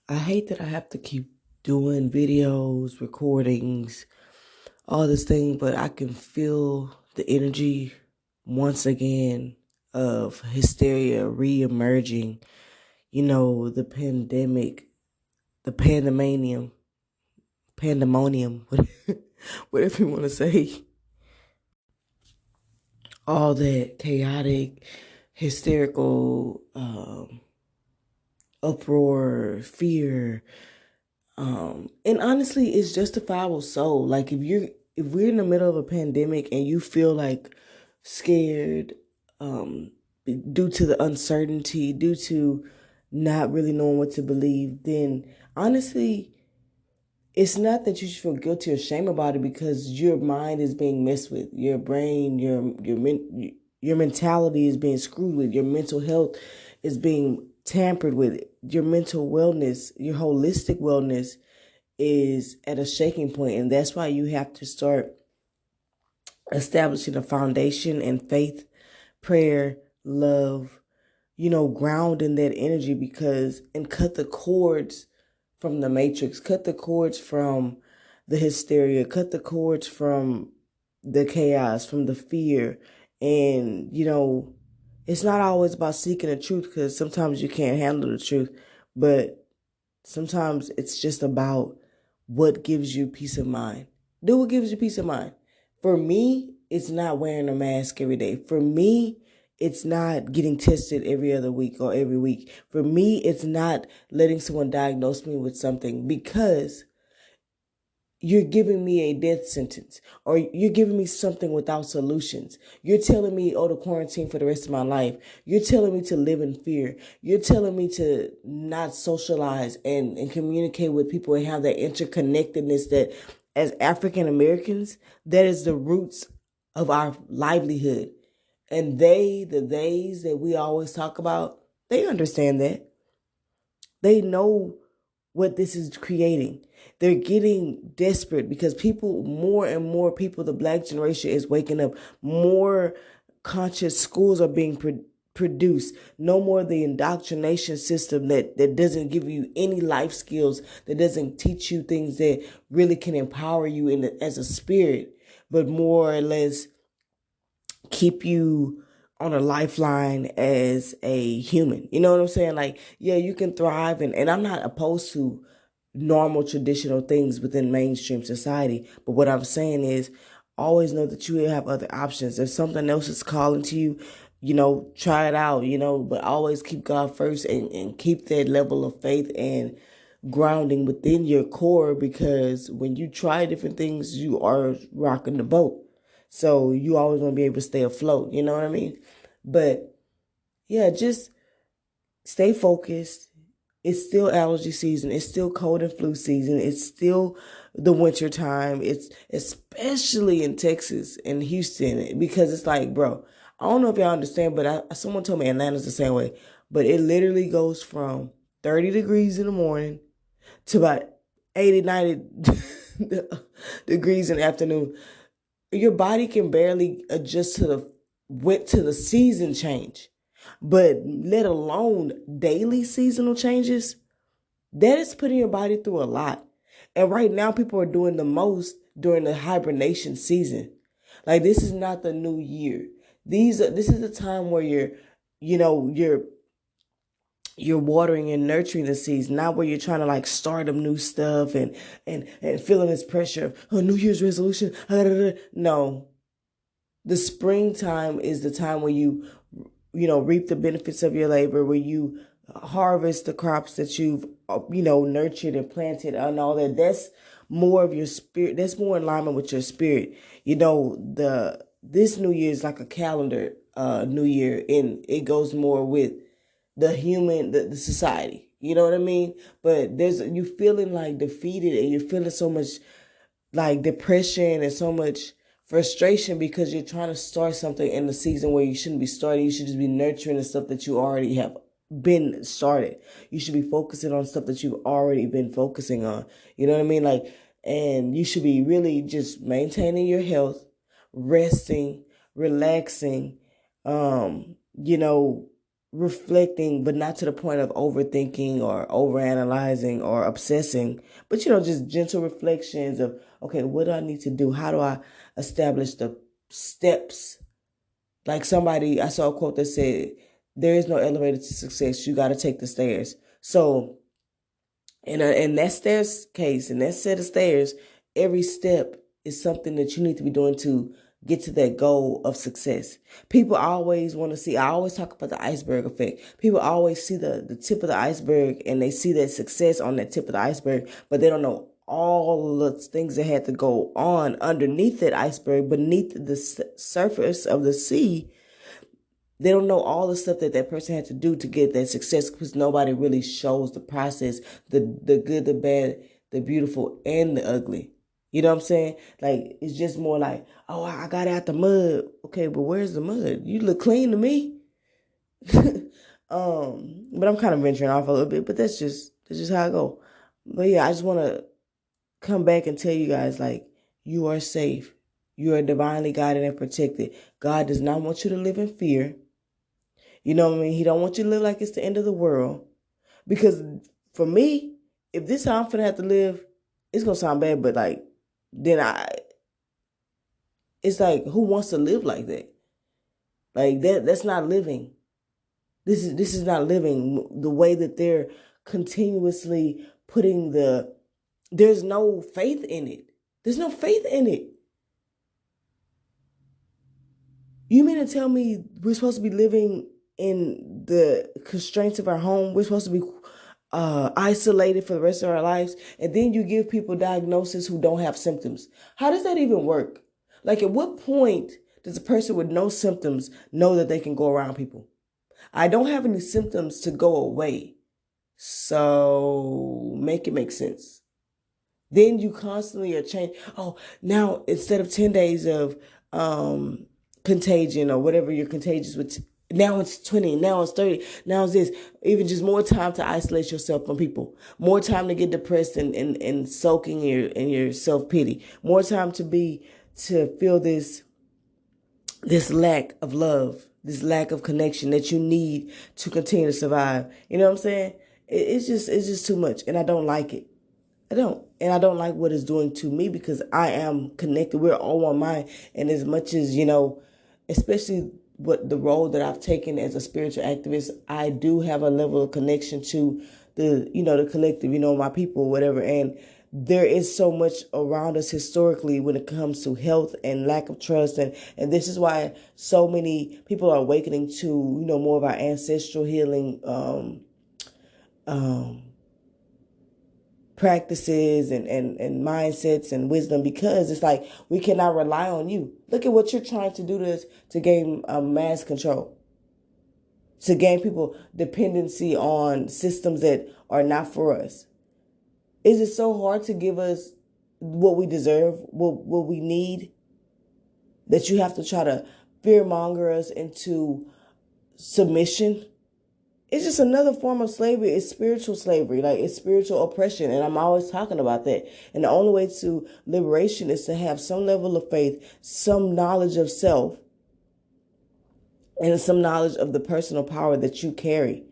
I hate that I have to keep doing videos, recordings, all this thing, but I can feel the energy once again of hysteria re-emerging. The pandemic, the pandemonium, whatever you want to say. All that chaotic, hysterical uproar, fear, and honestly, it's justifiable. So, like, if we're in the middle of a pandemic and you feel like scared, um, due to the uncertainty, due to not really knowing what to believe, then honestly, it's not that you should feel guilty or shame about it because your mind is being messed with, your brain, your mentality is being screwed with, your mental health is being tampered with, your mental wellness, your holistic wellness is at a shaking point, and that's why you have to start establishing a foundation in faith, prayer, love, ground in that energy because and cut the cords from the matrix, cut the cords from the hysteria, cut the cords from the chaos, from the fear. And, it's not always about seeking the truth because sometimes you can't handle the truth, but sometimes it's just about what gives you peace of mind. Do what gives you peace of mind. For me, it's not wearing a mask every day. For me, it's not getting tested every other week or every week. For me, it's not letting someone diagnose me with something because you're giving me a death sentence or you're giving me something without solutions. You're telling me, oh, to quarantine for the rest of my life. You're telling me to live in fear. You're telling me to not socialize and communicate with people and have that interconnectedness that as African Americans, that is the roots of our livelihood. And the theys that we always talk about, they understand that. They know what this is creating. They're getting desperate because more and more people, the black generation is waking up. More conscious schools are being produced. No more the indoctrination system that doesn't give you any life skills, that doesn't teach you things that really can empower you as a spirit, but more or less keep you on a lifeline as a human. You know what I'm saying? Like, yeah, you can thrive and I'm not opposed to normal traditional things within mainstream society. But what I'm saying is always know that you have other options. If something else is calling to you, try it out, but always keep God first and keep that level of faith and grounding within your core because when you try different things, you are rocking the boat. So you always want to be able to stay afloat, you know what I mean? But yeah, just stay focused. It's still allergy season. It's still cold and flu season. It's still the winter time. It's especially in Texas and Houston because it's like, bro, I don't know if y'all understand, but someone told me Atlanta's the same way. But it literally goes from 30 degrees in the morning to about 80, 90 degrees in the afternoon. Your body can barely adjust to the season change, but let alone daily seasonal changes. That is putting your body through a lot. And right now, people are doing the most during the hibernation season. Like this is not the new year. This is the time where you know, you're you're watering and nurturing the seeds, not where you're trying to like start up new stuff and feeling this pressure of New Year's resolution. No, the springtime is the time where you reap the benefits of your labor, where you harvest the crops that you've nurtured and planted and all that. That's more of your spirit. That's more in alignment with your spirit. This new year is like a calendar new year, and it goes more with the society. You know what I mean? But you feeling like defeated and you're feeling so much like depression and so much frustration because you're trying to start something in the season where you shouldn't be starting. You should just be nurturing the stuff that you already have been started. You should be focusing on stuff that you've already been focusing on. You know what I mean? Like, and you should be really just maintaining your health, resting, relaxing, you know, reflecting, but not to the point of overthinking or overanalyzing or obsessing, but just gentle reflections of, okay, what do I need to do? How do I establish the steps? Like I saw a quote that said, there is no elevator to success. You got to take the stairs. So in that in that set of stairs, every step is something that you need to be doing to get to that goal of success. People always want to see, I always talk about the iceberg effect. People always see the tip of the iceberg and they see that success on that tip of the iceberg, but they don't know all the things that had to go on underneath that iceberg, beneath the surface of the sea. They don't know all the stuff that person had to do to get that success, because nobody really shows the process, the good, the bad, the beautiful, and the ugly. You know what I'm saying? Like, it's just more like, oh, I got out the mud. Okay, but where's the mud? You look clean to me. But I'm kind of venturing off a little bit, but that's just how I go. But yeah, I just want to come back and tell you guys, like, you are safe. You are divinely guided and protected. God does not want you to live in fear. You know what I mean? He don't want you to live like it's the end of the world. Because for me, if this is how I'm finna have to live, it's gonna sound bad, but like, it's like, who wants to live like that? Like that's not living. This is not living. The way that they're continuously putting there's no faith in it. There's no faith in it. You mean to tell me we're supposed to be living in the constraints of our home? We're supposed to be isolated for the rest of our lives, and then you give people diagnosis who don't have symptoms. How does that even work? Like, at what point does a person with no symptoms know that they can go around people? I don't have any symptoms to go away, so make it make sense. Then you constantly are changing. Oh, now instead of 10 days of contagion or whatever you're contagious with, now it's 20, now it's 30, now it's this. Even just more time to isolate yourself from people. More time to get depressed and soaking in your self-pity. More time to feel this lack of love, this lack of connection that you need to continue to survive. You know what I'm saying? It's just too much, and I don't like it. I don't. And I don't like what it's doing to me, because I am connected. We're all one mind. And as much as, especially what the role that I've taken as a spiritual activist, I do have a level of connection to the collective, my people, whatever. And there is so much around us historically when it comes to health and lack of trust. And this is why so many people are awakening to, more of our ancestral healing, practices and mindsets and wisdom, because it's like, we cannot rely on you. Look at what you're trying to do to gain mass control, to gain people dependency on systems that are not for us. Is it so hard to give us what we deserve, what we need, that you have to try to fearmonger us into submission? It's just another form of slavery. It's spiritual slavery. Like, it's spiritual oppression. And I'm always talking about that. And the only way to liberation is to have some level of faith, some knowledge of self, and some knowledge of the personal power that you carry.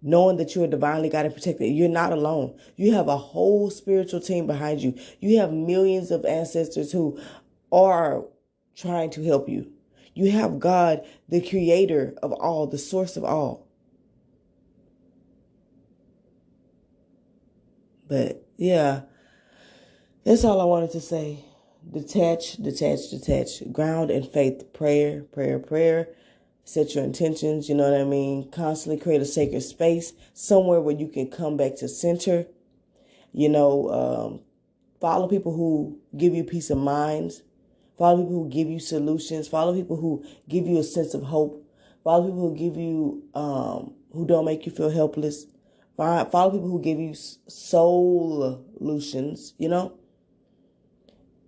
Knowing that you are divinely guided and protected. You're not alone. You have a whole spiritual team behind you. You have millions of ancestors who are trying to help you. You have God, the creator of all, the source of all. But yeah, that's all I wanted to say. Detach, detach, detach. Ground in faith. Prayer, prayer, prayer. Set your intentions, you know what I mean? Constantly create a sacred space, somewhere where you can come back to center. Follow people who give you peace of mind. Follow people who give you solutions. Follow people who give you a sense of hope. Follow people who give you, who don't make you feel helpless. Follow people who give you solutions,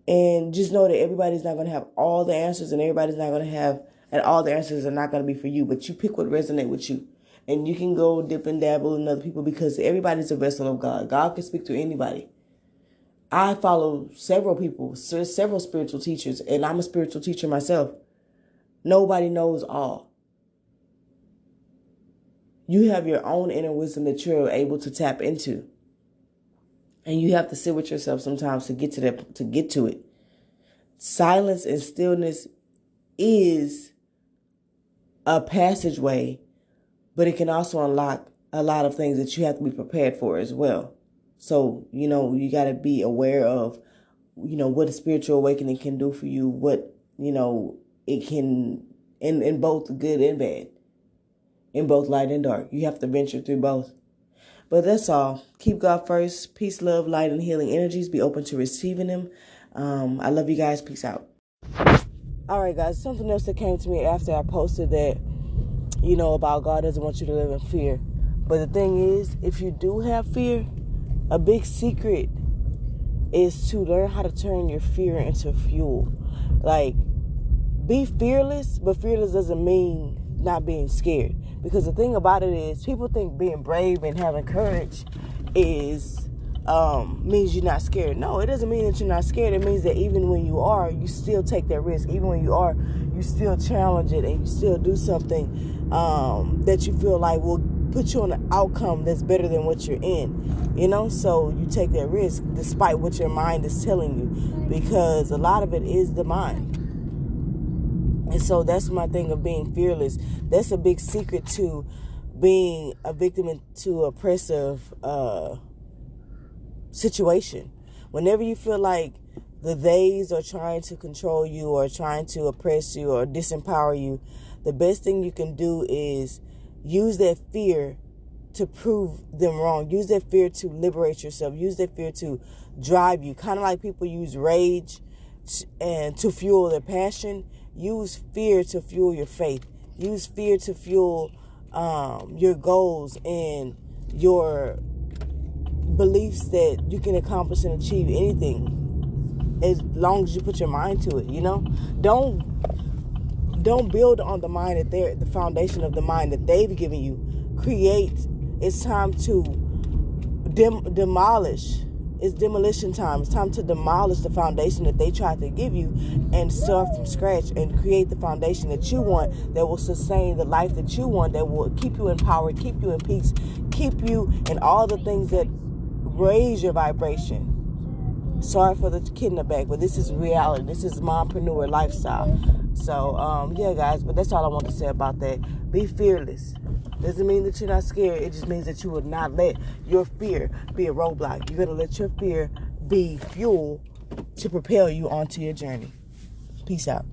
and just know that everybody's not going to have all the answers, and all the answers are not going to be for you, but you pick what resonates with you. And you can go dip and dabble in other people, because everybody's a vessel of God. God can speak to anybody. I follow several people, several spiritual teachers, and I'm a spiritual teacher myself. Nobody knows all. You have your own inner wisdom that you're able to tap into. And you have to sit with yourself sometimes to get to it. Silence and stillness is a passageway, but it can also unlock a lot of things that you have to be prepared for as well. So, you got to be aware of, what a spiritual awakening can do for you, what, it can, in both good and bad, in both light and dark. You have to venture through both. But that's all. Keep God first. Peace, love, light, and healing energies. Be open to receiving them. I love you guys. Peace out. All right, guys. Something else that came to me after I posted that, about God doesn't want you to live in fear. But the thing is, if you do have fear, a big secret is to learn how to turn your fear into fuel. Like, be fearless, but fearless doesn't mean not being scared. Because the thing about it is, people think being brave and having courage is means you're not scared. No, it doesn't mean that you're not scared. It means that even when you are, you still take that risk. Even when you are, you still challenge it and you still do something that you feel like will put you on an outcome that's better than what you're in. So you take that risk despite what your mind is telling you, because a lot of it is the mind. And so that's my thing of being fearless. That's a big secret to being a victim into oppressive situation. Whenever you feel like the theys are trying to control you or trying to oppress you or disempower you, the best thing you can do is use that fear to prove them wrong. Use that fear to liberate yourself. Use that fear to drive you. Kind of like people use rage and to fuel their passion. Use fear to fuel your faith. Use fear to fuel your goals and your beliefs that you can accomplish and achieve anything as long as you put your mind to it. Don't build on the mind that the foundation of the mind that they've given you. Create. It's time to demolish. It's demolition time. It's time to demolish the foundation that they tried to give you and start from scratch and create the foundation that you want, that will sustain the life that you want, that will keep you empowered, keep you in peace, keep you in all the things that raise your vibration. Sorry for the kid in the back, but this is reality. This is mompreneur lifestyle. So, yeah, guys, but that's all I want to say about that. Be fearless. Doesn't mean that you're not scared. It just means that you will not let your fear be a roadblock. You're going to let your fear be fuel to propel you onto your journey. Peace out.